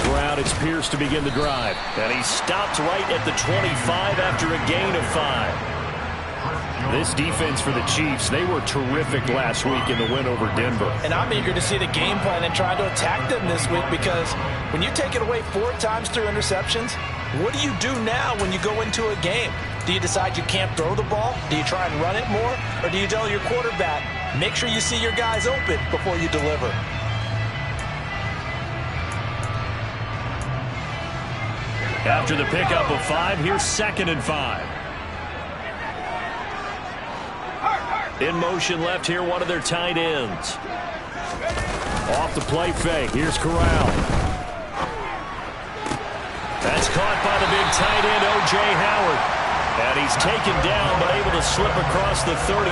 ground. It's Pierce to begin the drive. And he stopped right at the 25 after a gain of 5. This defense for the Chiefs, they were terrific last week in the win over Denver. And I'm eager to see the game plan and try to attack them this week, because when you take it away 4 times through interceptions, what do you do now when you go into a game? Do you decide you can't throw the ball? Do you try and run it more? Or do you tell your quarterback, make sure you see your guys open before you deliver? After the pickup of 5, here's 2nd and 5. In motion left here, one of their tight ends. Off the play fake. Here's Corral. That's caught by the big tight end, O.J. Howard. And he's taken down, but able to slip across the 35.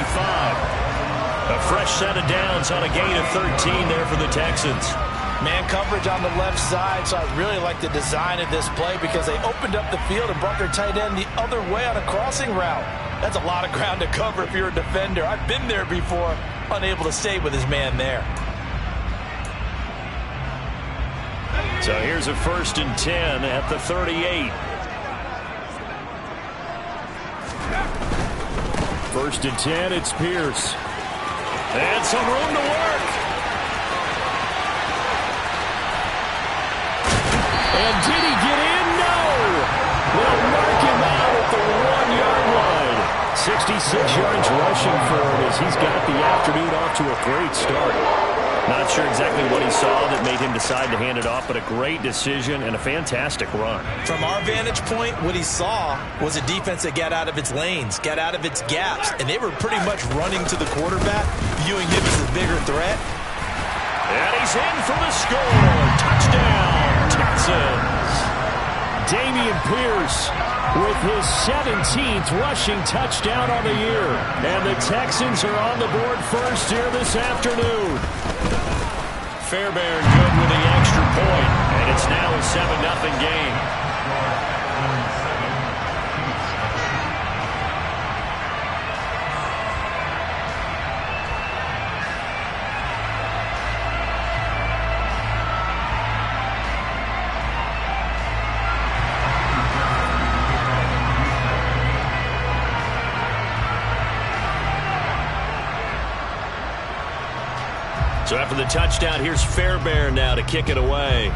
A fresh set of downs on a gain of 13 there for the Texans. Man coverage on the left side, so I really like the design of this play because they opened up the field and brought their tight end the other way on a crossing route. That's a lot of ground to cover if you're a defender. I've been there before, unable to stay with his man there. So here's a 1st and 10 at the 38. 1st and 10, it's Pierce. And some room to work. And did he get in? No! They'll mark him out at the 1-yard line. 66 yards rushing for him as he's got the afternoon off to a great start. Not sure exactly what he saw that made him decide to hand it off, but a great decision and a fantastic run. From our vantage point, what he saw was a defense that got out of its lanes, got out of its gaps, and they were pretty much running to the quarterback, viewing him as a bigger threat. And he's in for the score. Touchdown, Texans. Dameon Pierce with his 17th rushing touchdown on the year. And the Texans are on the board first here this afternoon. Fairbairn good with the extra point, and it's now a 7-0 game. So after the touchdown, here's Fairbairn now to kick it away.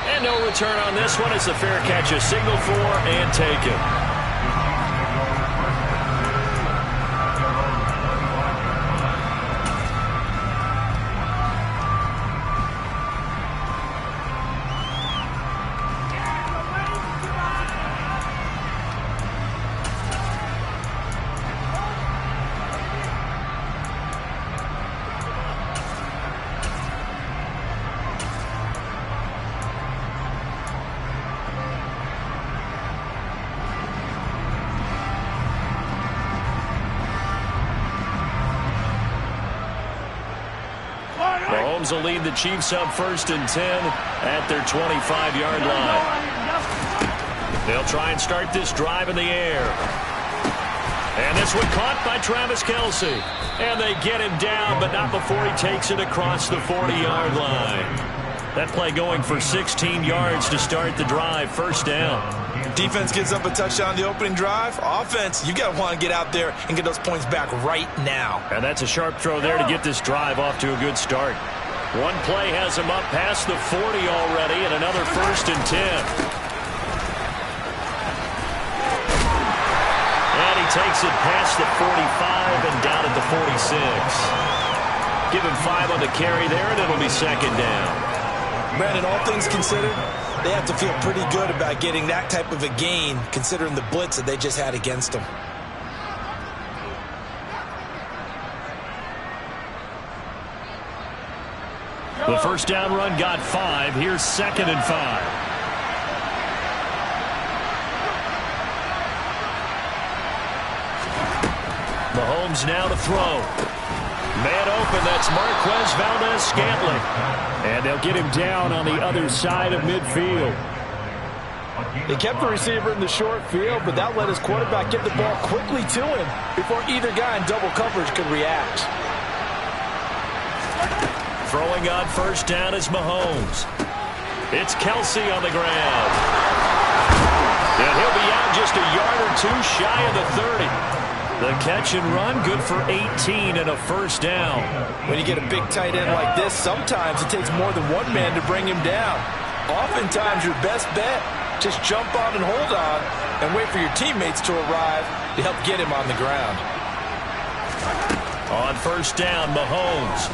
And no return on this one. It's a fair catch, a signal for, and taken. Mahomes will lead the Chiefs up 1st and 10 at their 25-yard line. They'll try and start this drive in the air. And this one caught by Travis Kelce. And they get him down, but not before he takes it across the 40-yard line. That play going for 16 yards to start the drive. 1st down. Defense gives up a touchdown the opening drive. Offense, you got to want to get out there and get those points back right now. And that's a sharp throw there to get this drive off to a good start. One play has him up past the 40 already, and another 1st and 10. And he takes it past the 45 and down at the 46. Give him 5 on the carry there, and it'll be 2nd down. Brandon, all things considered, they have to feel pretty good about getting that type of a gain, considering the blitz that they just had against them. The 1st down run got 5. Here's 2nd and 5. Mahomes now to throw. Man open, that's Marquez Valdes-Scantling. And they'll get him down on the other side of midfield. They kept the receiver in the short field, but that let his quarterback get the ball quickly to him before either guy in double coverage could react. Throwing on first down is Mahomes. It's Kelsey on the ground. And he'll be out just a yard or two shy of the 30. The catch and run, good for 18 and a first down. When you get a big tight end like this, sometimes it takes more than one man to bring him down. Oftentimes, your best bet, just jump on and hold on and wait for your teammates to arrive to help get him on the ground. On first down, Mahomes.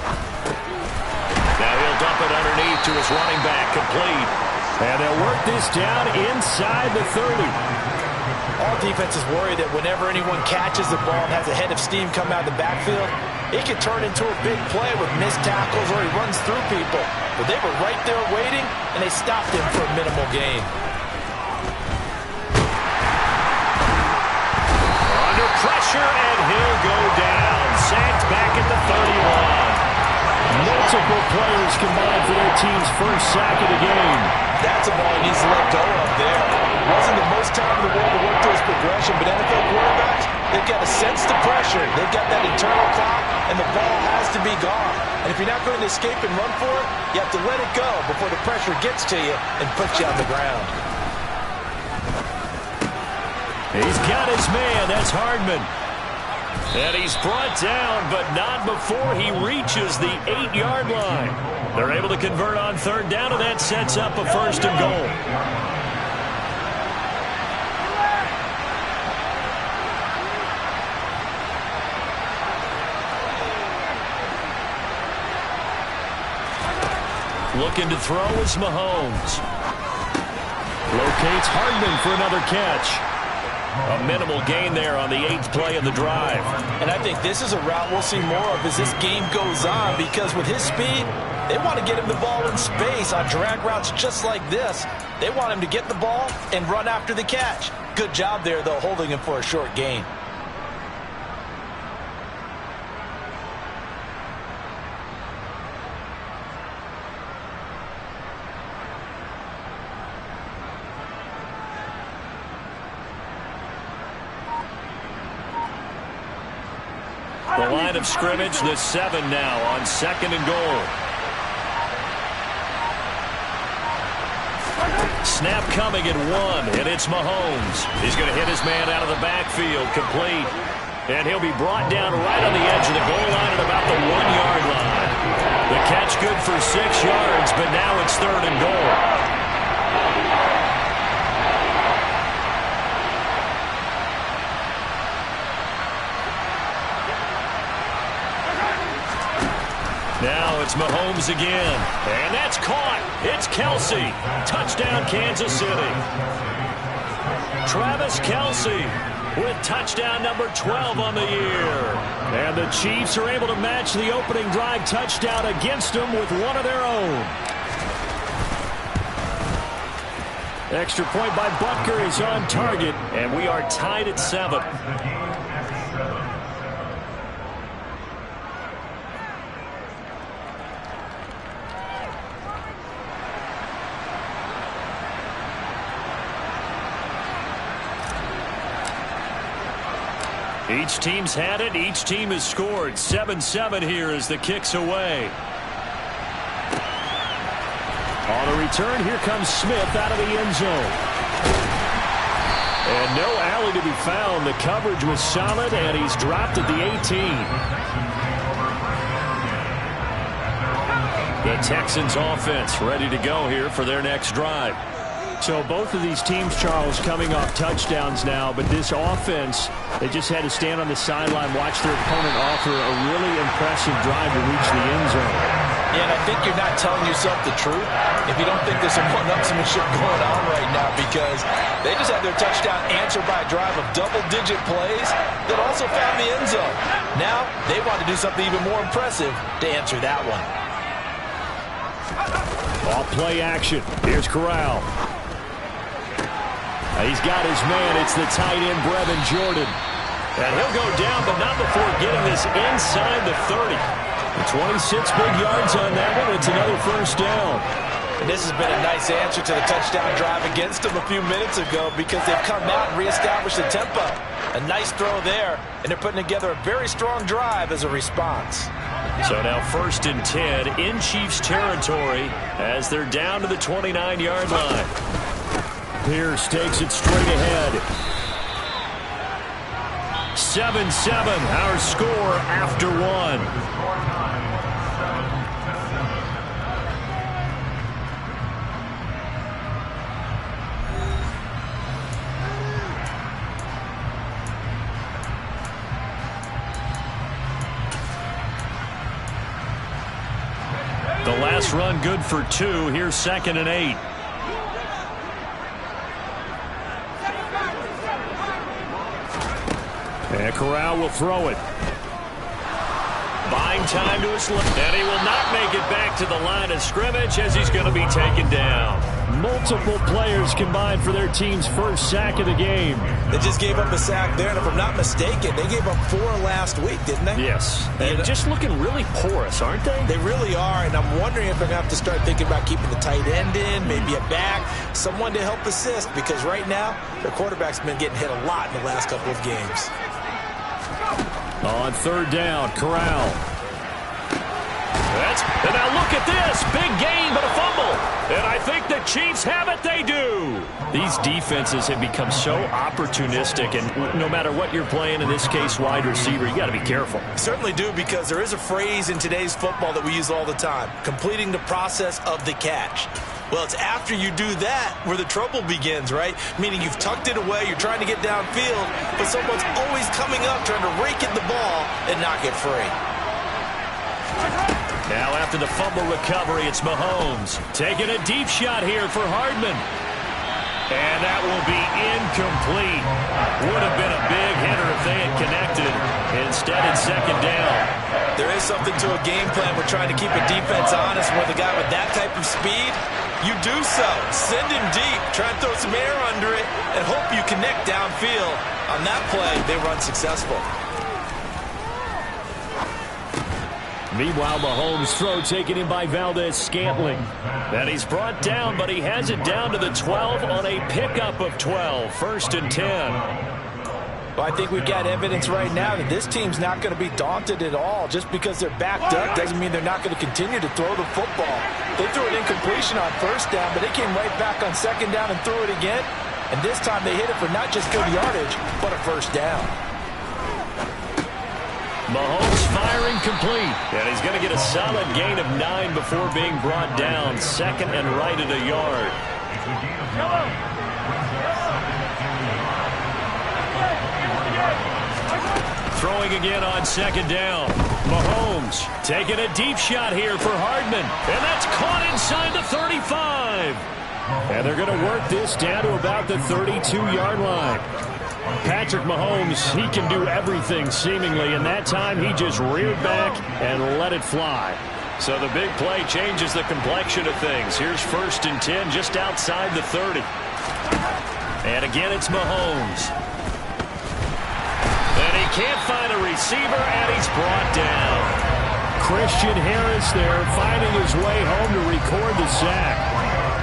Now he'll dump it underneath to his running back, complete. And they'll work this down inside the 30. All defenses worry that whenever anyone catches the ball and has a head of steam come out of the backfield, it can turn into a big play with missed tackles or he runs through people. But they were right there waiting, and they stopped him for a minimal gain. Under pressure, and he'll go down. Sacked back at the 31. Multiple players combined for their team's first sack of the game. That's a ball he needs to let go of there. Wasn't the most time in the world to work through his progression, but NFL quarterbacks, they've got to sense the pressure. They've got that internal clock, and the ball has to be gone. And if you're not going to escape and run for it, you have to let it go before the pressure gets to you and puts you on the ground. He's got his man. That's Hardman. And he's brought down, but not before he reaches the 8-yard line. They're able to convert on third down, and that sets up a first and goal. Looking to throw is Mahomes. Locates Hardman for another catch. A minimal gain there on the 8th play of the drive. And I think this is a route we'll see more of as this game goes on, because with his speed, they want to get him the ball in space on drag routes just like this. They want him to get the ball and run after the catch. Good job there, though, holding him for a short gain. The line of scrimmage, the 7 now on second and goal. Snap coming at 1, and it's Mahomes. He's going to hit his man out of the backfield, complete. And he'll be brought down right on the edge of the goal line at about the 1-yard line. The catch good for 6 yards, but now it's third and goal. Now it's Mahomes again, and that's caught. It's Kelsey. Touchdown, Kansas City. Travis Kelsey with touchdown number 12 on the year. And the Chiefs are able to match the opening drive touchdown against them with one of their own. Extra point by Butker is on target, and we are tied at 7. Each team's had it. Each team has scored. 7-7 here as the kick's away. On the return, here comes Smith out of the end zone. And no alley to be found. The coverage was solid, and he's dropped at the 18. The Texans offense ready to go here for their next drive. So both of these teams, Charles, coming off touchdowns now, but this offense, they just had to stand on the sideline, watch their opponent offer a really impressive drive to reach the end zone. Yeah, and I think you're not telling yourself the truth if you don't think there's some one-upsmanship going on right now, because they just had their touchdown answered by a drive of double-digit plays that also found the end zone. Now they want to do something even more impressive to answer that one. Off play action. Here's Corral. He's got his man. It's the tight end, Brevin Jordan. And he'll go down, but not before getting this inside the 30. 26 big yards on that one. It's another first down. And this has been a nice answer to the touchdown drive against them a few minutes ago, because they've come out and reestablished the tempo. A nice throw there, and they're putting together a very strong drive as a response. So now 1st and 10 in Chiefs territory as they're down to the 29-yard line. Pierce takes it straight ahead. 7-7, our score after one. The last run good for 2. Here's 2nd and 8. And Corral will throw it. Buying time to his left. And he will not make it back to the line of scrimmage as he's going to be taken down. Multiple players combined for their team's first sack of the game. They just gave up a sack there, and if I'm not mistaken, they gave up 4 last week, didn't they? Yes. And just looking really porous, aren't they? They really are, and I'm wondering if they're going to have to start thinking about keeping the tight end in, maybe a back, someone to help assist, because right now, their quarterback's been getting hit a lot in the last couple of games. On 3rd down, Corral. And now look at this. Big gain, but a fumble. And I think the Chiefs have it. They do. These defenses have become so opportunistic, and no matter what you're playing, in this case, wide receiver, you got to be careful. Certainly do, because there is a phrase in today's football that we use all the time, completing the process of the catch. Well, it's after you do that where the trouble begins, right? Meaning you've tucked it away, you're trying to get downfield, but someone's always coming up trying to rake at the ball and knock it free. Now after the fumble recovery, it's Mahomes taking a deep shot here for Hardman. And that will be incomplete. Would have been a big hitter if they had connected. Instead, it's 2nd down. There is something to a game plan. We're trying to keep a defense honest with a guy with that type of speed. You do so. Send him deep. Try and throw some air under it and hope you connect downfield. On that play, they were unsuccessful. Meanwhile, Mahomes' throw taken in by Valdez-Scantling. And he's brought down, but he has it down to the 12 on a pickup of 12. 1st and 10. Well, I think we've got evidence right now that this team's not going to be daunted at all. Just because they're backed up doesn't mean they're not going to continue to throw the football. They threw an incompletion on 1st down, but they came right back on 2nd down and threw it again. And this time they hit it for not just good yardage, but a 1st down. Mahomes firing complete. And he's going to get a solid gain of 9 before being brought down. 2nd and right at a yard. Throwing again on 2nd down. Mahomes taking a deep shot here for Hardman. And that's caught inside the 35. And they're going to work this down to about the 32-yard line. Patrick Mahomes, he can do everything seemingly, and that time he just reared back and let it fly. So the big play changes the complexion of things. Here's 1st and 10 just outside the 30. And again, it's Mahomes. And he can't find a receiver, and he's brought down. Christian Harris there finding his way home to record the sack.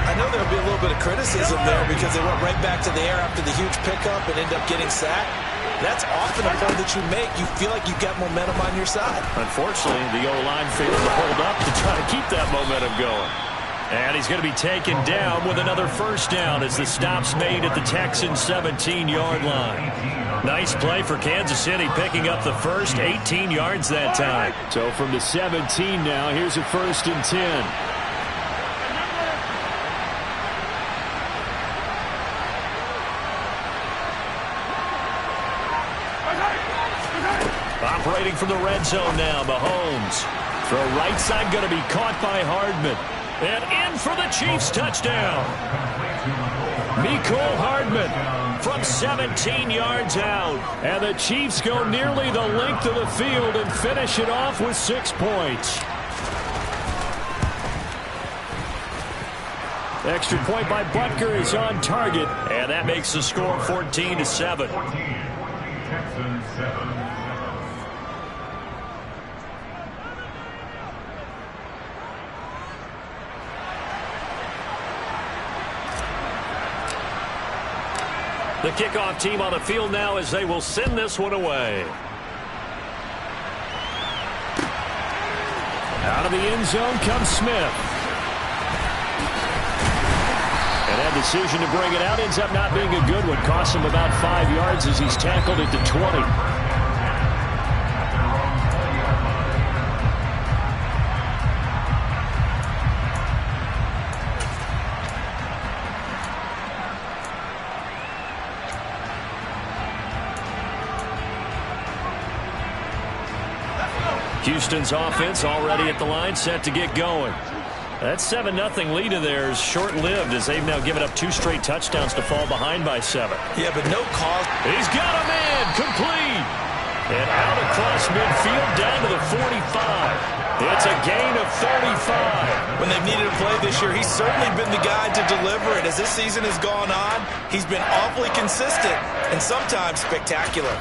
I know there'll be a little bit of criticism there because they went right back to the air after the huge pickup and end up getting sacked. That's often a play that you make. You feel like you've got momentum on your side. Unfortunately, the O-line failed to hold up to try to keep that momentum going. And he's going to be taken down with another 1st down as the stop's made at the Texans' 17-yard line. Nice play for Kansas City, picking up the first, 18 yards that time. So from the 17 now, here's a 1st and 10. Operating from the red zone now, Mahomes. Throw right side going to be caught by Hardman. And in for the Chiefs touchdown. Mecole Hardman from 17 yards out. And the Chiefs go nearly the length of the field and finish it off with 6 points. Extra point by Butker is on target. And that makes the score 14-7. The kickoff team on the field now as they will send this one away. Out of the end zone comes Smith. And that decision to bring it out ends up not being a good one. Costs him about 5 yards as he's tackled at the 20. Houston's offense already at the line, set to get going. That 7-0 lead of theirs short-lived as they've now given up 2 straight touchdowns to fall behind by 7. Yeah, but no call. He's got a man complete. And out across midfield down to the 45. It's a gain of 35. When they've needed a play this year, he's certainly been the guy to deliver it. As this season has gone on, he's been awfully consistent and sometimes spectacular.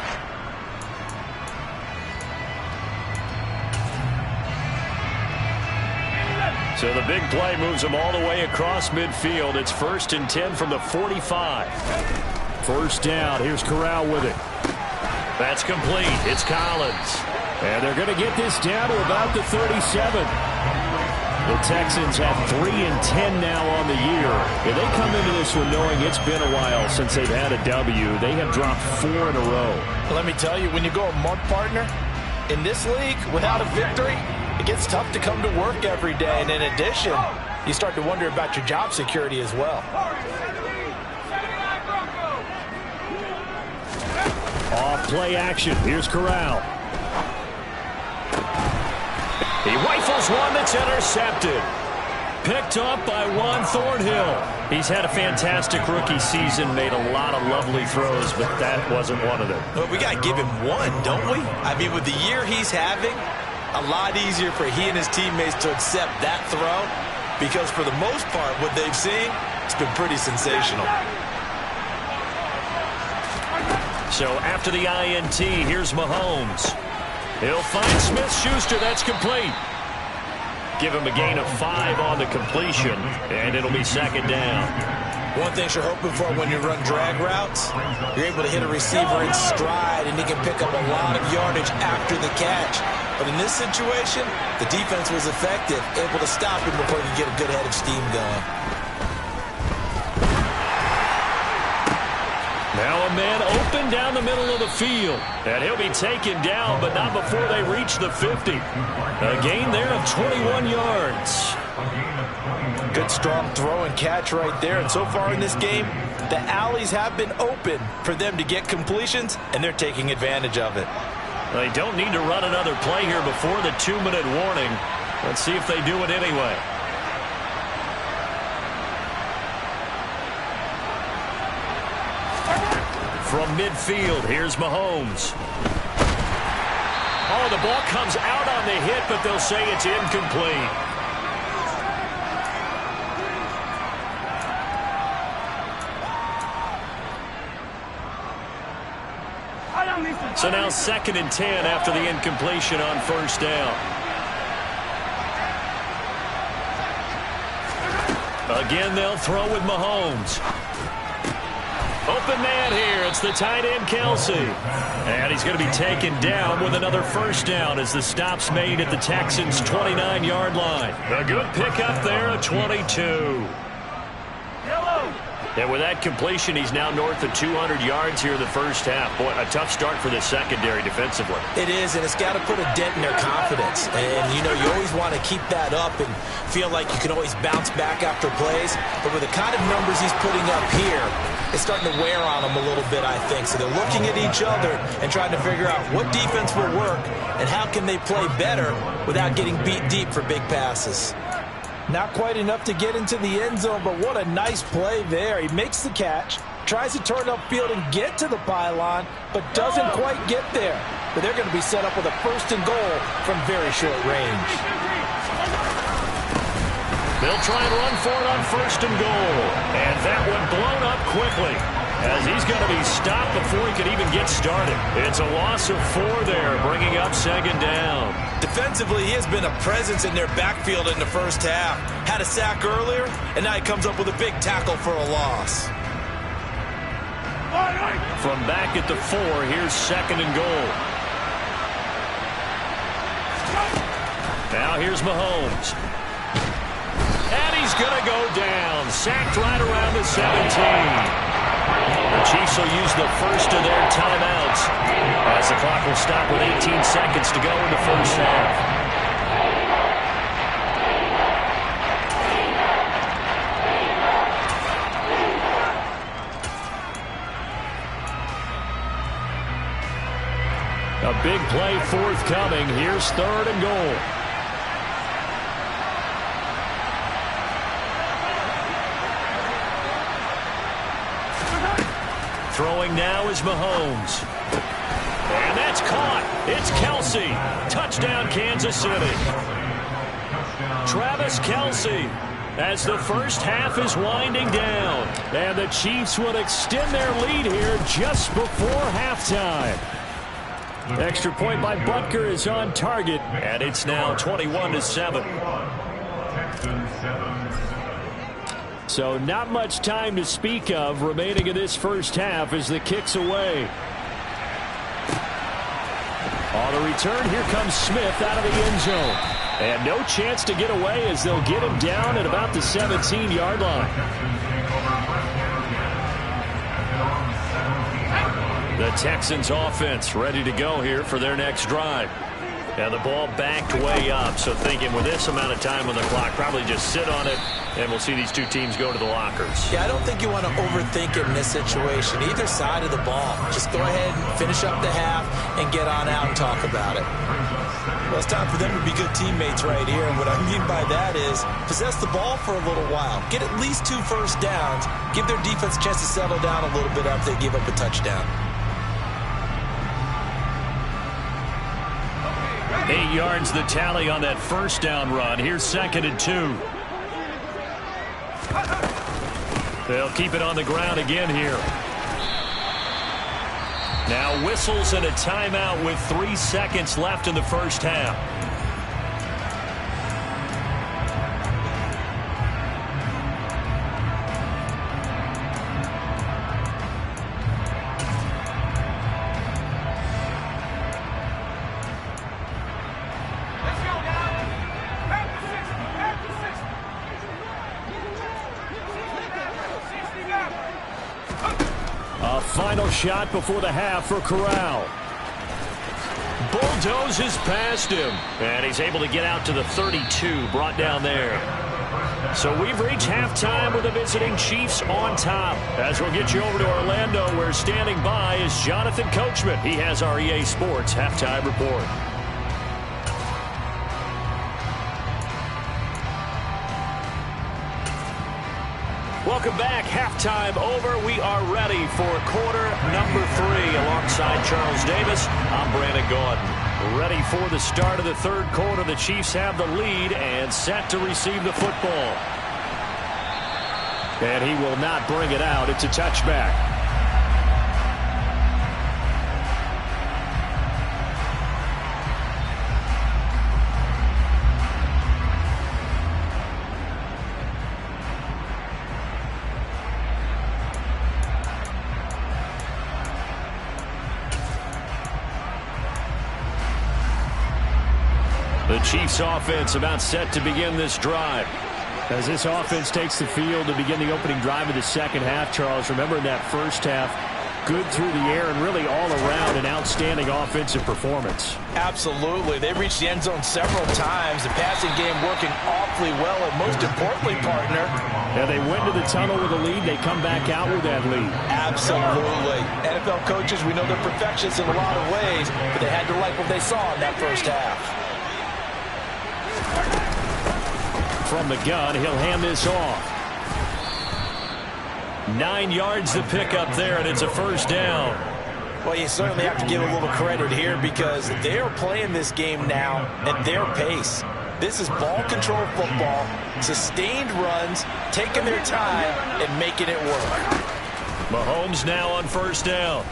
So the big play moves him all the way across midfield. It's 1st and 10 from the 45. First down. Here's Corral with it. That's complete. It's Collins. And they're going to get this down to about the 37. The Texans have 3 and 10 now on the year. And they come into this one knowing it's been a while since they've had a W. They have dropped 4 in a row. Let me tell you, when you go a month, partner, in this league, without a victory, it gets tough to come to work every day. And in addition, you start to wonder about your job security as well. Off play action. Here's Corral. He rifles one that's intercepted. Picked up by Juan Thornhill. He's had a fantastic rookie season, made a lot of lovely throws, but that wasn't one of them. Well, we got to give him one, don't we? I mean, with the year he's having, a lot easier for he and his teammates to accept that throw because for the most part, what they've seen, it's been pretty sensational. So after the INT, here's Mahomes. He'll find Smith-Schuster. That's complete. Give him a gain of 5 on the completion, and it'll be 2nd down. One thing you're hoping for when you run drag routes, you're able to hit a receiver in stride, and he can pick up a lot of yardage after the catch. But in this situation, the defense was effective, able to stop him before he could get a good head of steam going. Now a man open down the middle of the field. And he'll be taken down, but not before they reach the 50. A gain there of 21 yards. Good strong throw and catch right there. And so far in this game, the alleys have been open for them to get completions, and they're taking advantage of it. They don't need to run another play here before the 2-minute warning. Let's see if they do it anyway. From midfield, here's Mahomes. Oh, the ball comes out on the hit, but they'll say it's incomplete. So now 2nd and 10 after the incompletion on 1st down. Again, they'll throw with Mahomes. Open man here. It's the tight end, Kelsey. And he's going to be taken down with another 1st down as the stop's made at the Texans' 29-yard line. A good pickup there at 22. And with that completion, he's now north of 200 yards here in the 1st half. Boy, a tough start for the secondary defensively. It is, and it's got to put a dent in their confidence. And, you know, you always want to keep that up and feel like you can always bounce back after plays. But with the kind of numbers he's putting up here, it's starting to wear on them a little bit, I think. So they're looking at each other and trying to figure out what defense will work and how can they play better without getting beat deep for big passes. Not quite enough to get into the end zone, but what a nice play there. He makes the catch, tries to turn upfield and get to the pylon, but doesn't quite get there. But they're going to be set up with a 1st and goal from very short range. They'll try and run for it on 1st and goal. And that one blown up quickly as he's going to be stopped before he could even get started. It's a loss of 4 there, bringing up 2nd down. Defensively, he has been a presence in their backfield in the 1st half. Had a sack earlier, and now he comes up with a big tackle for a loss. From back at the 4, here's 2nd and goal. Now here's Mahomes. And he's going to go down. Sacked right around the 17. The Chiefs will use the first of their timeouts as the clock will stop with 18 seconds to go in the first half. A big play forthcoming. Here's 3rd and goal. Throwing now is Mahomes. And that's caught. It's Kelce. Touchdown, Kansas City. Travis Kelce as the first half is winding down. And the Chiefs will extend their lead here just before halftime. Extra point by Butker is on target. And it's now 21-7. So not much time to speak of remaining in this first half as the kick's away. On the return, here comes Smith out of the end zone. And no chance to get away as they'll get him down at about the 17-yard line. The Texans offense ready to go here for their next drive. And the ball backed way up, so thinking with this amount of time on the clock, probably just sit on it, and we'll see these two teams go to the lockers. Yeah, I don't think you want to overthink it in this situation. Either side of the ball. Just go ahead and finish up the half and get on out and talk about it. Well, it's time for them to be good teammates right here, and what I mean by that is possess the ball for a little while. Get at least 2 first downs. Give their defense a chance to settle down a little bit after they give up a touchdown. 8 yards the tally on that first down run. Here's 2nd and 2. They'll keep it on the ground again here. Now whistles and a timeout with 3 seconds left in the first half. Final shot before the half for Corral. Bulldozes past him. And he's able to get out to the 32, brought down there. So we've reached halftime with the visiting Chiefs on top. As we'll get you over to Orlando, where standing by is Jonathan Coachman. He has our EA Sports halftime report. Welcome back. Halftime over. We are ready for quarter number 3. Alongside Charles Davis, I'm Brandon Gaudin. Ready for the start of the third quarter. The Chiefs have the lead and set to receive the football. And he will not bring it out. It's a touchback. The Chiefs offense about set to begin this drive. As this offense takes the field to begin the opening drive of the second half, Charles, remember in that first half, good through the air and really all around an outstanding offensive performance. Absolutely. They've reached the end zone several times. The passing game working awfully well, and most importantly, partner. Yeah, they went to the tunnel with a lead. They come back out with that lead. Absolutely. NFL coaches, we know they're perfectionists in a lot of ways, but they had to like what they saw in that first half. From the gun, he'll hand this off. 9 yards to pick up there, and it's a first down. Well, you certainly have to give a little credit here because they are playing this game now at their pace. This is ball control football, sustained runs, taking their time, and making it work. Mahomes now on first down.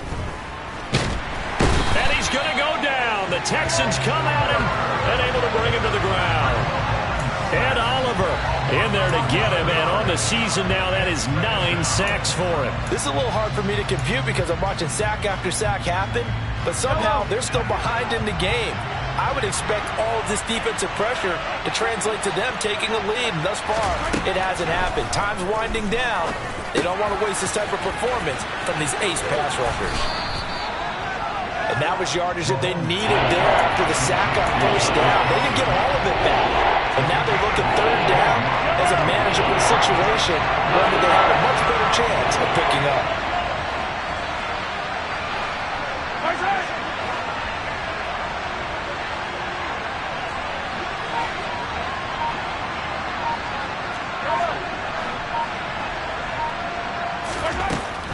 And he's going to go down. The Texans come at him and able to bring him to the ground. And Oliver in there to get him, and on the season now, that is 9 sacks for him. This is a little hard for me to compute because I'm watching sack after sack happen, but somehow they're still behind in the game. I would expect all of this defensive pressure to translate to them taking a lead. And thus far, it hasn't happened. Time's winding down. They don't want to waste this type of performance from these ace pass rushers. And that was yardage that they needed there after the sack on first down. They didn't get all of it back. And now they look at third down as a manageable situation, one that they have a much better chance of picking up.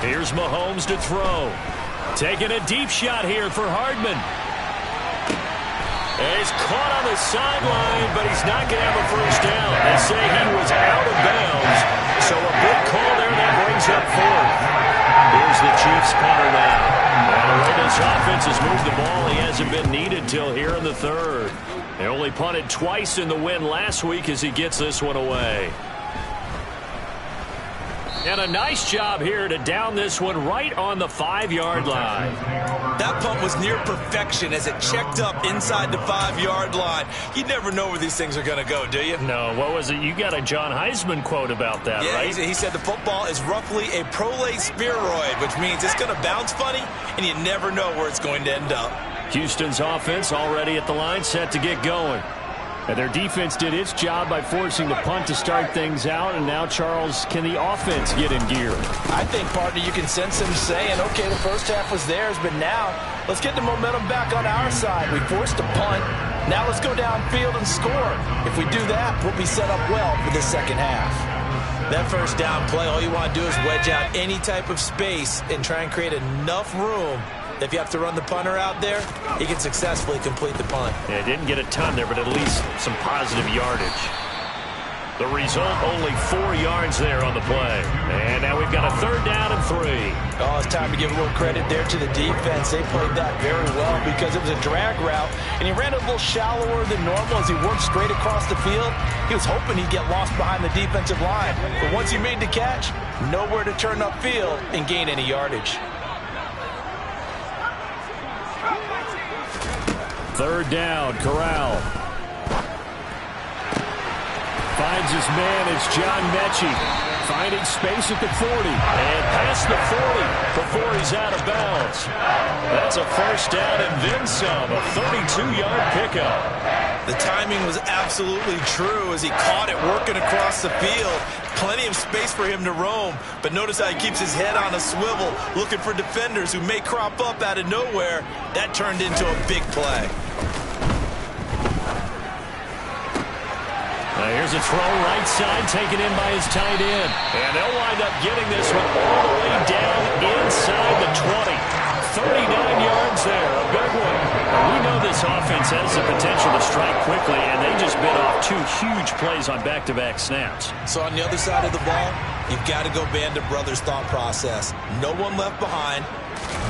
Here's Mahomes to throw. Taking a deep shot here for Hardman. And he's caught on the sideline, but he's not going to have a first down. They say he was out of bounds, so a big call there that brings up fourth. Here's the Chiefs punter now. And the way this offense has moved the ball, he hasn't been needed till here in the third. They only punted twice in the win last week as he gets this one away. And a nice job here to down this one right on the 5-yard line. That punt was near perfection as it checked up inside the 5-yard line. You never know where these things are going to go, do you? No, what was it? You got a John Heisman quote about that, right? Yeah, he said the football is roughly a prolate spheroid, which means it's going to bounce funny, and you never know where it's going to end up. Houston's offense already at the line, set to get going. And their defense did its job by forcing the punt to start things out, and now, Charles, can the offense get in gear? I think, partner, you can sense them saying, okay, the first half was theirs, but now let's get the momentum back on our side. We forced a punt. Now let's go downfield and score. If we do that, we'll be set up well for the second half. That first down play, all you want to do is wedge out any type of space and try and create enough room. If you have to run the punter out there, he can successfully complete the punt. Yeah, didn't get a ton there, but at least some positive yardage. The result, only 4 yards there on the play. And now we've got a third down and 3. Oh, it's time to give a little credit there to the defense. They played that very well because it was a drag route, and he ran a little shallower than normal as he worked straight across the field. He was hoping he'd get lost behind the defensive line. But once he made the catch, nowhere to turn upfield and gain any yardage. Third down, Corral. Finds his man, it's John Mechie. Finding space at the 40. And past the 40 before he's out of bounds. That's a first down and then some, a 32-yard pickup. The timing was absolutely true as he caught it working across the field. Plenty of space for him to roam, but notice how he keeps his head on a swivel, looking for defenders who may crop up out of nowhere. That turned into a big play. Here's a throw right side taken in by his tight end. And they'll wind up getting this one all the way down inside the 20. 39 yards there, a big one. We know this offense has the potential to strike quickly, and they just bit off 2 huge plays on back-to-back snaps. So on the other side of the ball, you've got to go Band of Brothers thought process. No one left behind,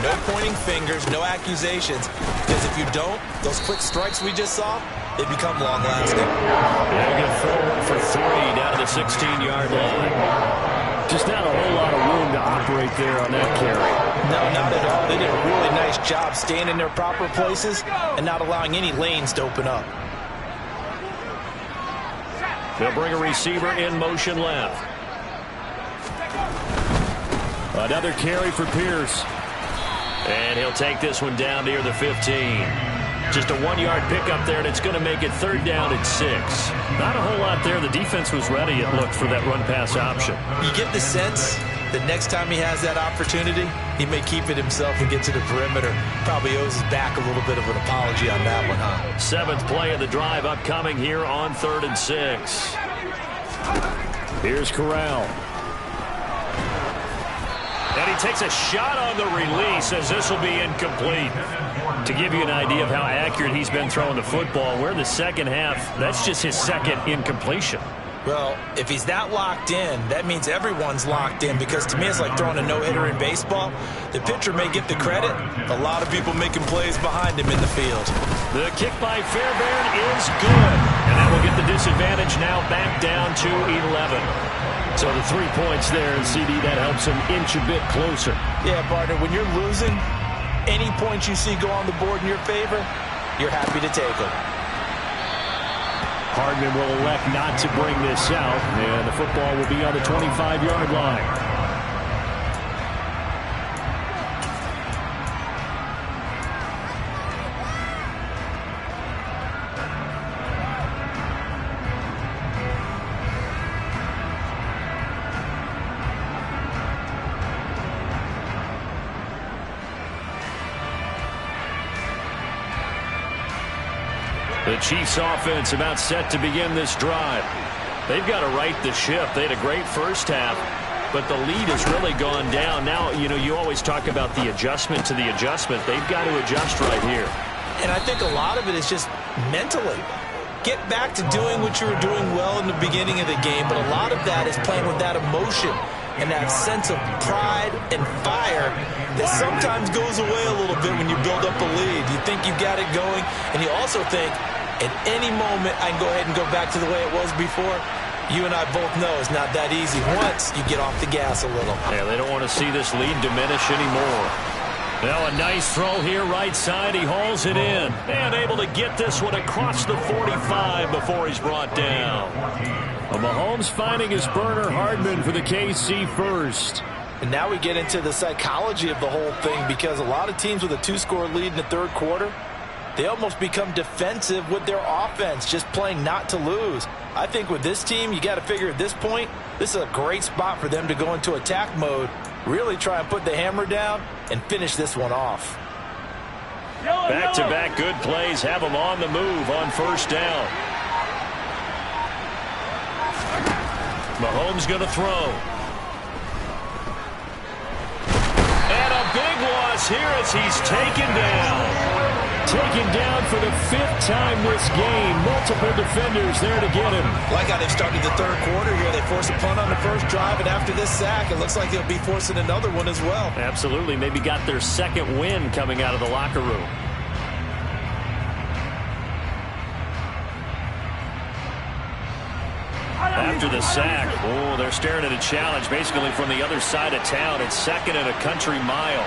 no pointing fingers, no accusations. Because if you don't, those quick strikes we just saw, they become long-lasting. They're going to throw one for 3 down to the 16-yard line. Just not a whole lot of room to operate there on that carry. No, not at all. They did a really nice job staying in their proper places and not allowing any lanes to open up. They'll bring a receiver in motion left. Another carry for Pierce. And he'll take this one down near the 15. Just a 1-yard pickup there, and it's going to make it third down at 6. Not a whole lot there. The defense was ready, it looked, for that run-pass option. You get the sense that next time he has that opportunity, he may keep it himself and get to the perimeter. Probably owes his back a little bit of an apology on that one, huh? 7th play of the drive upcoming here on 3rd and 6. Here's Corral. And he takes a shot on the release as this will be incomplete. To give you an idea of how accurate he's been throwing the football, we're in the second half. That's just his second incompletion. Well, if he's that locked in, that means everyone's locked in, because to me it's like throwing a no-hitter in baseball. The pitcher may get the credit, a lot of people making plays behind him in the field. The kick by Fairbairn is good. And that will get the disadvantage now back down to 11. So the 3 points there, and CD, that helps him inch a bit closer. Yeah, partner, when you're losing, any points you see go on the board in your favor, you're happy to take them. Hardman will elect not to bring this out, and the football will be on the 25-yard line. The Chiefs offense about set to begin this drive. They've got to right the ship. They had a great first half, but the lead has really gone down. Now, you always talk about the adjustment to the adjustment. They've got to adjust right here. And I think a lot of it is just mentally. Get back to doing what you were doing well in the beginning of the game, but a lot of that is playing with that emotion and that sense of pride and fire that sometimes goes away a little bit when you build up a lead. You think you've got it going, and you also think, at any moment, I can go ahead and go back to the way it was before. You and I both know it's not that easy once you get off the gas a little. Yeah, they don't want to see this lead diminish anymore. Now a nice throw here, right side. He hauls it in. And able to get this one across the 45 before he's brought down. Well, Mahomes finding his burner, Hardman for the KC first. And now we get into the psychology of the whole thing, because a lot of teams with a 2-score lead in the third quarter, they almost become defensive with their offense, just playing not to lose. I think with this team, you got to figure at this point, this is a great spot for them to go into attack mode, really try and put the hammer down and finish this one off. Back-to-back good plays have them on the move on first down. Mahomes going to throw. And a big loss here as he's taken down. Taken down for the 5th time this game. Multiple defenders there to get him. Like how they've started the third quarter here. They forced a punt on the first drive, and after this sack, it looks like they'll be forcing another one as well. Absolutely. Maybe got their second win coming out of the locker room. After the sack, they're staring at a challenge basically from the other side of town. It's 2nd and a country mile.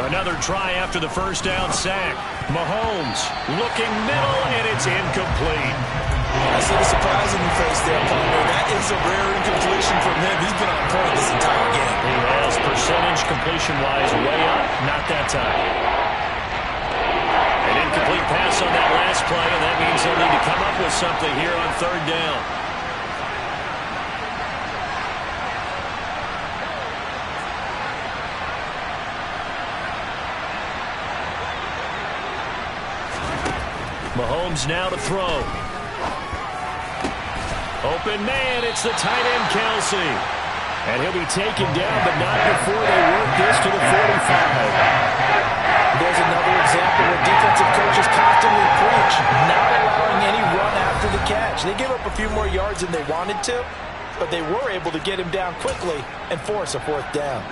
Another try after the first down sack. Mahomes looking middle, and it's incomplete. I see the surprise in your face there, partner. That is a rare incompletion from him. He's been on point this entire game. He has, percentage completion-wise way up. Not that time. An incomplete pass on that last play, and that means they'll need to come up with something here on third down. Mahomes now to throw. Open man, it's the tight end Kelsey. And he'll be taken down, but not before they work this to the 45. There's another example where defensive coaches constantly preach, not allowing any run after the catch. They give up a few more yards than they wanted to, but they were able to get him down quickly and force a 4th down.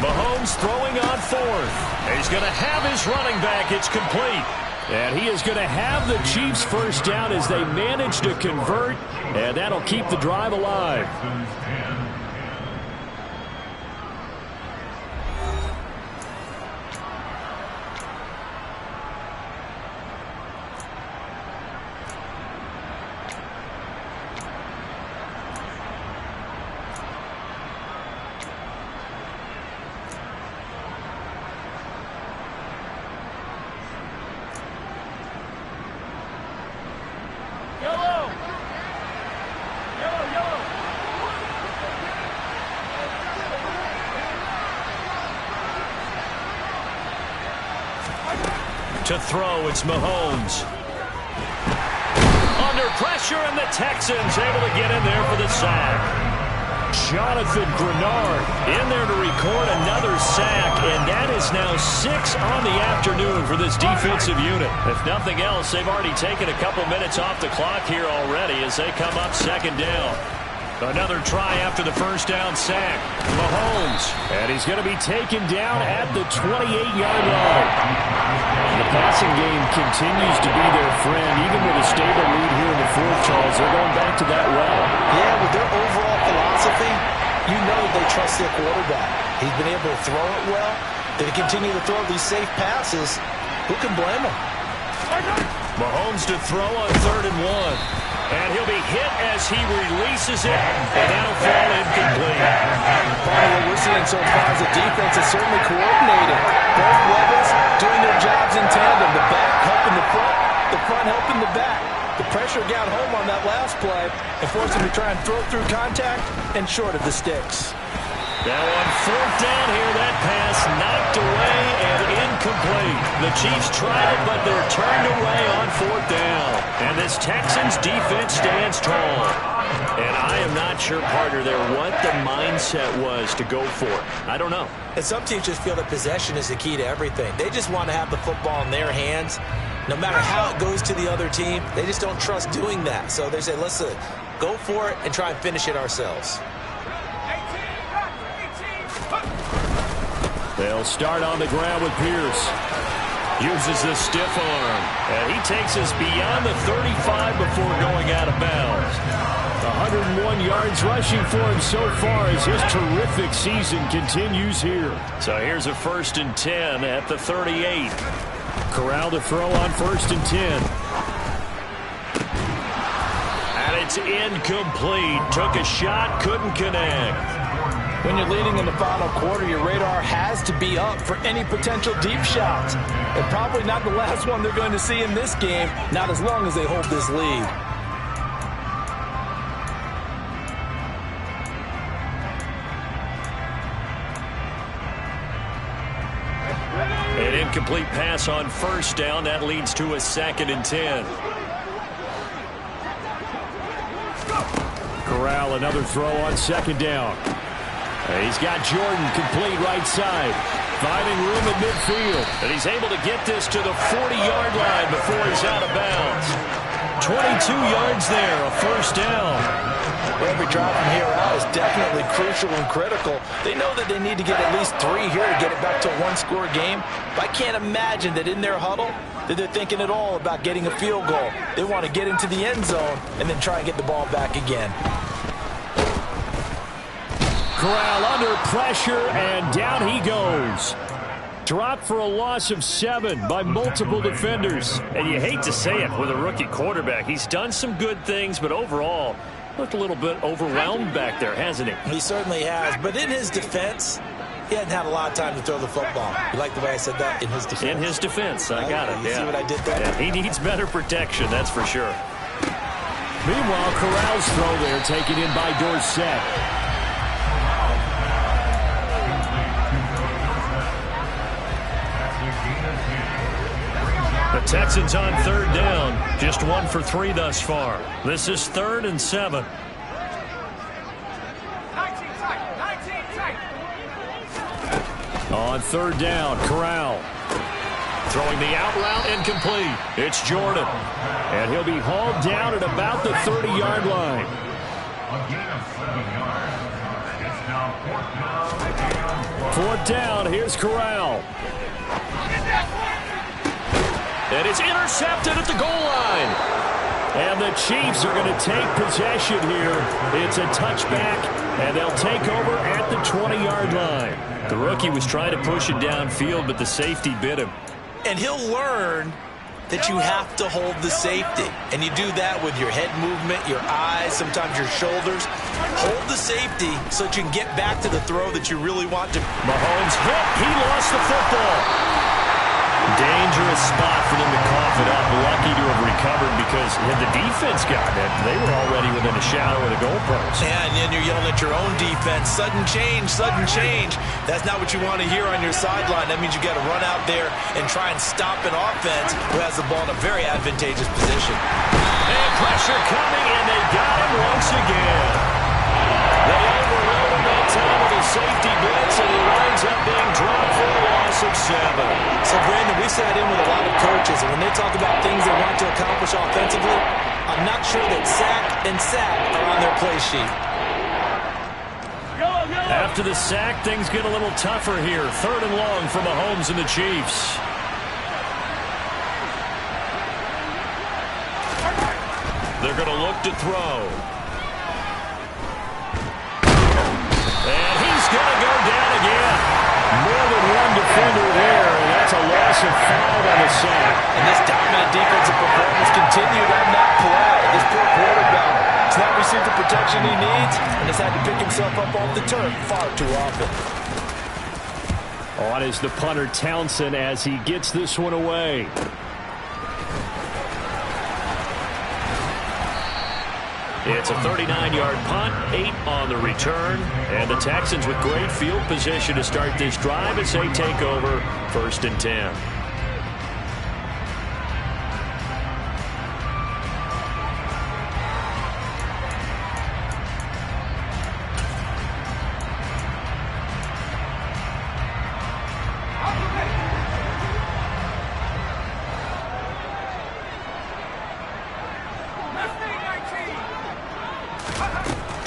Mahomes throwing on 4th. He's going to have his running back. It's complete. And he is going to have the Chiefs first down as they manage to convert, and that'll keep the drive alive. To throw, it's Mahomes. Under pressure, and the Texans able to get in there for the sack. Jonathan Grenard in there to record another sack, and that is now 6 on the afternoon for this defensive unit. If nothing else, they've already taken a couple minutes off the clock here already as they come up second down. Another try after the first down sack. Mahomes, and he's going to be taken down at the 28-yard line. The passing game continues to be their friend, even with a stable lead here in the fourth, Charles. They're going back to that well. Yeah, with their overall philosophy, you know they trust their quarterback. He's been able to throw it well. They continue to throw these safe passes. Who can blame them? Mahomes to throw on 3rd and 1. And he'll be hit as he releases it, and that'll fall incomplete. Part of what we're seeing so far is the defense is certainly coordinated. Both levels doing their jobs in tandem. The back helping the front helping the back. The pressure got home on that last play and forced him to try and throw through contact and short of the sticks. Now on 4th down here, that pass knocked away and incomplete. The Chiefs tried it, but they're turned away on 4th down. And this Texans defense stands tall. And I am not sure, partner, there what the mindset was to go for it. I don't know. And some teams just feel that possession is the key to everything. They just want to have the football in their hands. No matter how it goes to the other team, they just don't trust doing that. So they say, listen, go for it and try and finish it ourselves. They'll start on the ground with Pierce. Uses the stiff arm. And he takes us beyond the 35 before going out of bounds. 101 yards rushing for him so far as his terrific season continues here. So here's a 1st and 10 at the 38. Corral to throw on 1st and 10. And it's incomplete. Took a shot, couldn't connect. When you're leading in the final quarter, your radar has to be up for any potential deep shots. And probably not the last one they're going to see in this game, not as long as they hold this lead. An incomplete pass on 1st down. That leads to a 2nd and 10. Corral, another throw on 2nd down. He's got Jordan complete right side. Finding room in midfield. And he's able to get this to the 40-yard line before he's out of bounds. 22 yards there, a 1st down. Every drive from here out is definitely crucial and critical. They know that they need to get at least 3 here to get it back to a one-score game. But I can't imagine that in their huddle that they're thinking at all about getting a field goal. They want to get into the end zone and then try and get the ball back again. Corral under pressure, and down he goes. Dropped for a loss of 7 by multiple defenders. And you hate to say it with a rookie quarterback. He's done some good things, but overall, looked a little bit overwhelmed back there, hasn't he? He certainly has. But in his defense, he hadn't had a lot of time to throw the football. You like the way I said that? In his defense. In his defense. I got it. You see what I did there? Yeah, he needs better protection, that's for sure. Meanwhile, Corral's throw there taken in by Dorsett. The Texans on 3rd down. Just 1 for 3 thus far. This is 3rd and 7. On 3rd down, Corral. Throwing the out route incomplete. It's Jordan. And he'll be hauled down at about the 30-yard line. Fourth down, here's Corral. And it's intercepted at the goal line. And the Chiefs are going to take possession here. It's a touchback, and they'll take over at the 20-yard line. The rookie was trying to push it downfield, but the safety bit him. And he'll learn that you have to hold the safety. And you do that with your head movement, your eyes, sometimes your shoulders. Hold the safety so that you can get back to the throw that you really want to. Mahomes hit. He lost the football. Dangerous spot for them to cough it up. Lucky to have recovered because had the defense gotten it, they were already within a shadow of the goalpost. Yeah, and then you're yelling at your own defense. Sudden change, sudden change. That's not what you want to hear on your sideline. That means you got to run out there and try and stop an offense who has the ball in a very advantageous position. And pressure coming, and they got him once again. They overrun ends up being dropped for a loss of 7. So, Brandon, we sat in with a lot of coaches, and when they talk about things they want to accomplish offensively, I'm not sure that sack and sack are on their play sheet. After the sack, things get a little tougher here. 3rd and long for Mahomes and the Chiefs. They're going to look to throw. And he's going to go down again. More than one defender there, and that's a loss of 5 on the sack. And this dominant defensive performance continued on that play. This poor quarterback has not received the protection he needs and has had to pick himself up off the turf far too often. On is the punter Townsend as he gets this one away. It's a 39-yard punt, 8 on the return, and the Texans with great field position to start this drive as they take over 1st and 10.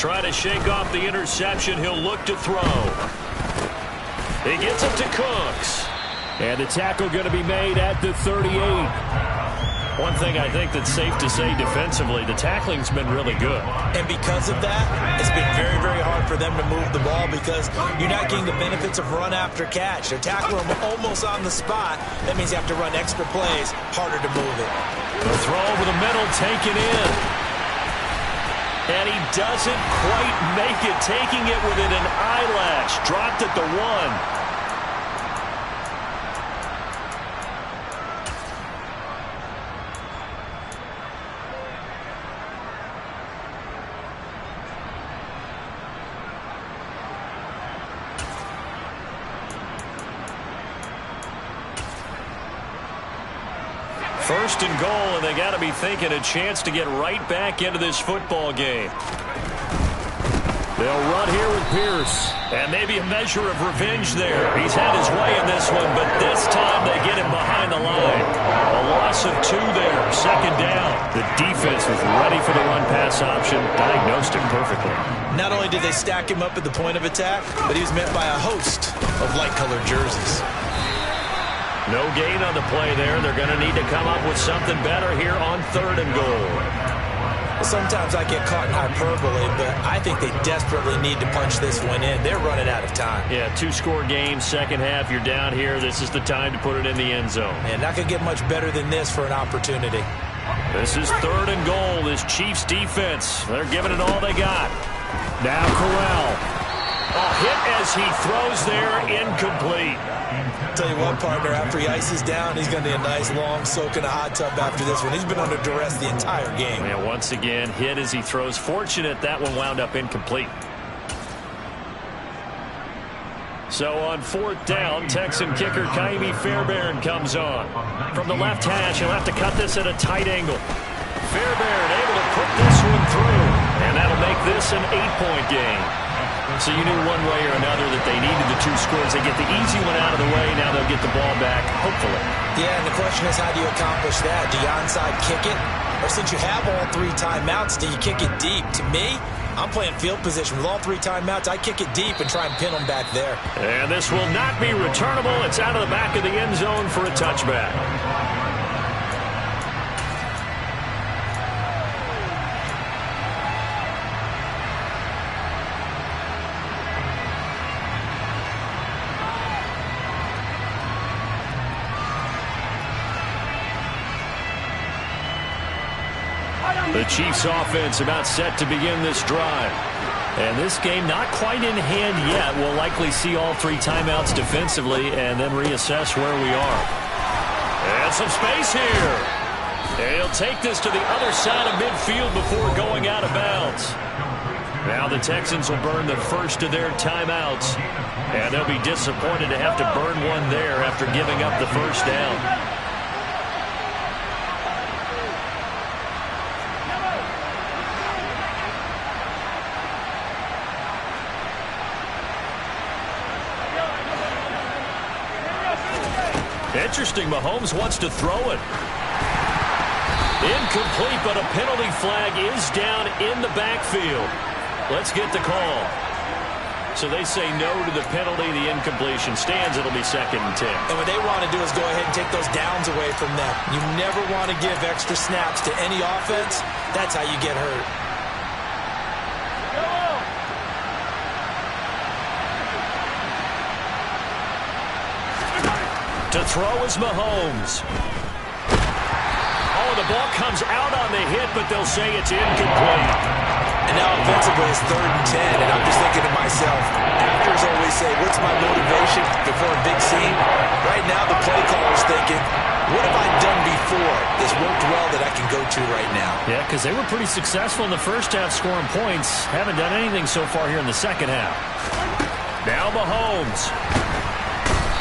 Try to shake off the interception. He'll look to throw. He gets it to Cooks. And the tackle going to be made at the 38. One thing I think that's safe to say defensively, the tackling's been really good. And because of that, it's been very, very hard for them to move the ball because you're not getting the benefits of run after catch. They're tackling them almost on the spot. That means you have to run extra plays, harder to move it. The throw over the middle, taken in. And he doesn't quite make it, taking it within an eyelash. Dropped at the 1. First and goal, and they got to be thinking a chance to get right back into this football game. They'll run here with Pierce. And maybe a measure of revenge there. He's had his way in this one, but this time they get him behind the line. A loss of 2 there, 2nd down. The defense was ready for the run-pass option, diagnosed it perfectly. Not only did they stack him up at the point of attack, but he was met by a host of light-colored jerseys. No gain on the play there. They're going to need to come up with something better here on 3rd and goal. Sometimes I get caught in hyperbole, but I think they desperately need to punch this one in. They're running out of time. Yeah, 2-score game, second half. You're down here. This is the time to put it in the end zone. And not going to get much better than this for an opportunity. This is 3rd and goal. This Chiefs defense, they're giving it all they got. Now Corral. A hit as he throws there, incomplete. Tell you what, partner, after he ices down, he's going to need a nice long soak in a hot tub after this one. He's been under duress the entire game. And once again, hit as he throws. Fortunate that one wound up incomplete. So on 4th down, Texan kicker Ka'imi Fairbairn comes on. From the left hash, he'll have to cut this at a tight angle. Fairbairn able to put this one through. And that'll make this an 8-point game. So you knew one way or another that they needed the 2 scores. They get the easy one out of the way. Now they'll get the ball back, hopefully. Yeah, and the question is, how do you accomplish that? Do you onside kick it? Or since you have all 3 timeouts, do you kick it deep? To me, I'm playing field position. With all 3 timeouts, I kick it deep and try and pin them back there. And this will not be returnable. It's out of the back of the end zone for a touchback. The Chiefs offense about set to begin this drive. And this game not quite in hand yet. We'll likely see all 3 timeouts defensively and then reassess where we are. And some space here. And he'll take this to the other side of midfield before going out of bounds. Now the Texans will burn the first of their timeouts. And they'll be disappointed to have to burn one there after giving up the first down. Interesting. Mahomes wants to throw it. Incomplete, but a penalty flag is down in the backfield. Let's get the call. So they say no to the penalty. The incompletion stands. It'll be 2nd and 10. And what they want to do is go ahead and take those downs away from them. You never want to give extra snaps to any offense. That's how you get hurt. To throw is Mahomes. Oh, the ball comes out on the hit, but they'll say it's incomplete. And now offensively it's 3rd and 10, and I'm just thinking to myself, actors always say, what's my motivation before a big scene? Right now the play caller's thinking, what have I done before that's worked well that I can go to right now? Yeah, because they were pretty successful in the first half scoring points. Haven't done anything so far here in the second half. Now Mahomes.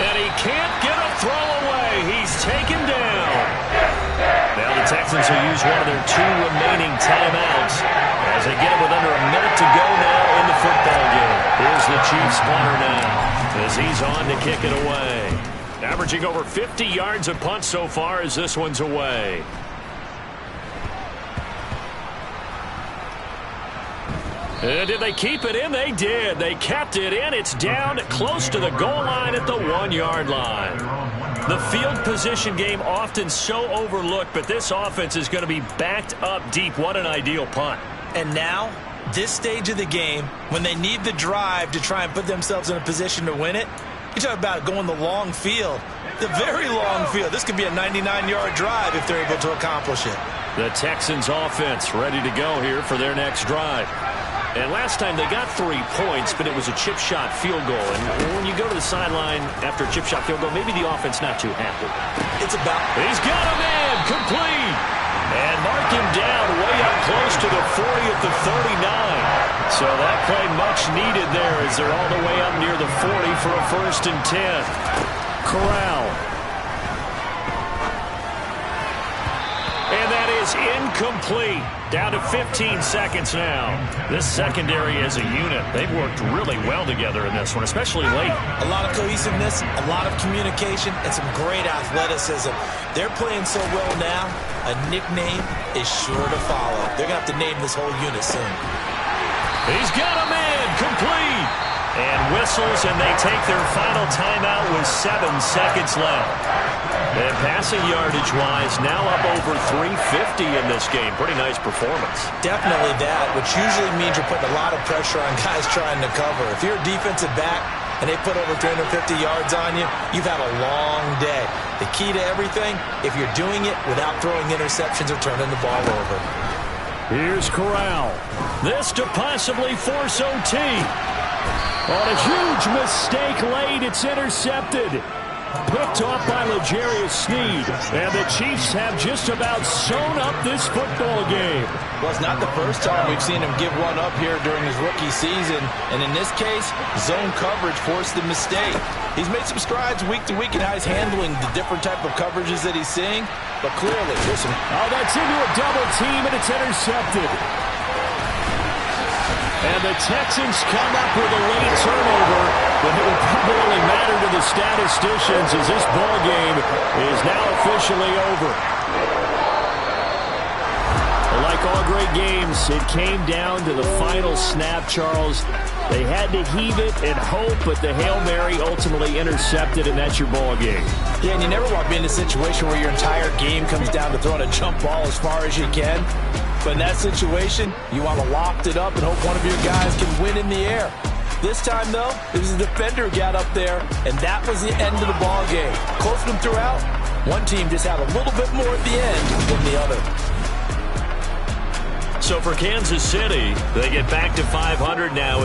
And he can't get a throw away. He's taken down. Now the Texans will use one of their 2 remaining timeouts as they get it with under a minute to go now in the football game. Here's the Chiefs punter now as he's on to kick it away. Averaging over 50 yards a punt so far as this one's away. Did they keep it in? They did. They kept it in. It's down close to the goal line at the 1-yard line. The field position game often so overlooked, but this offense is going to be backed up deep. What an ideal punt. And now, this stage of the game, when they need the drive to try and put themselves in a position to win it, you talk about going the long field, the very long field. This could be a 99-yard drive if they're able to accomplish it. The Texans offense ready to go here for their next drive. And last time they got 3 points, but it was a chip shot field goal. And when you go to the sideline after a chip shot field goal, maybe the offense not too happy. It's about... He's got a man complete. And mark him down way up close to the 40 at the 39. So that play much needed there as they're all the way up near the 40 for a 1st and 10. Corral. And that is incomplete. Down to 15 seconds now. This secondary as a unit, they've worked really well together in this one, especially late. A lot of cohesiveness, a lot of communication, and some great athleticism. They're playing so well now, a nickname is sure to follow. They're going to have to name this whole unit soon. He's got a man complete. And whistles, and they take their final timeout with 7 seconds left. And passing yardage-wise, now up over 350 in this game. Pretty nice performance. Definitely that, which usually means you're putting a lot of pressure on guys trying to cover. If you're a defensive back and they put over 350 yards on you, you've had a long day. The key to everything, if you're doing it without throwing interceptions or turning the ball over. Here's Corral. This to possibly force OT. On a huge mistake late, it's intercepted. Picked off by L'Jarius Sneed. And the Chiefs have just about sewn up this football game. Well, it's not the first time we've seen him give one up here during his rookie season. And in this case, zone coverage forced the mistake. He's made some strides week to week in how he's handling the different type of coverages that he's seeing. But clearly, listen. Oh, that's into a double team, and it's intercepted. And the Texans come up with a late turnover, but it will probably matter to the statisticians as this ball game is now officially over. Like all great games, it came down to the final snap, Charles. They had to heave it and hope, but the Hail Mary ultimately intercepted, and that's your ball game. Yeah, and you never want to be in a situation where your entire game comes down to throwing a jump ball as far as you can. But in that situation, you want to loft it up and hope one of your guys can win in the air. This time, though, it was the defender who got up there, and that was the end of the ball game. Close to them throughout. One team just had a little bit more at the end than the other. So for Kansas City, they get back to 500 now.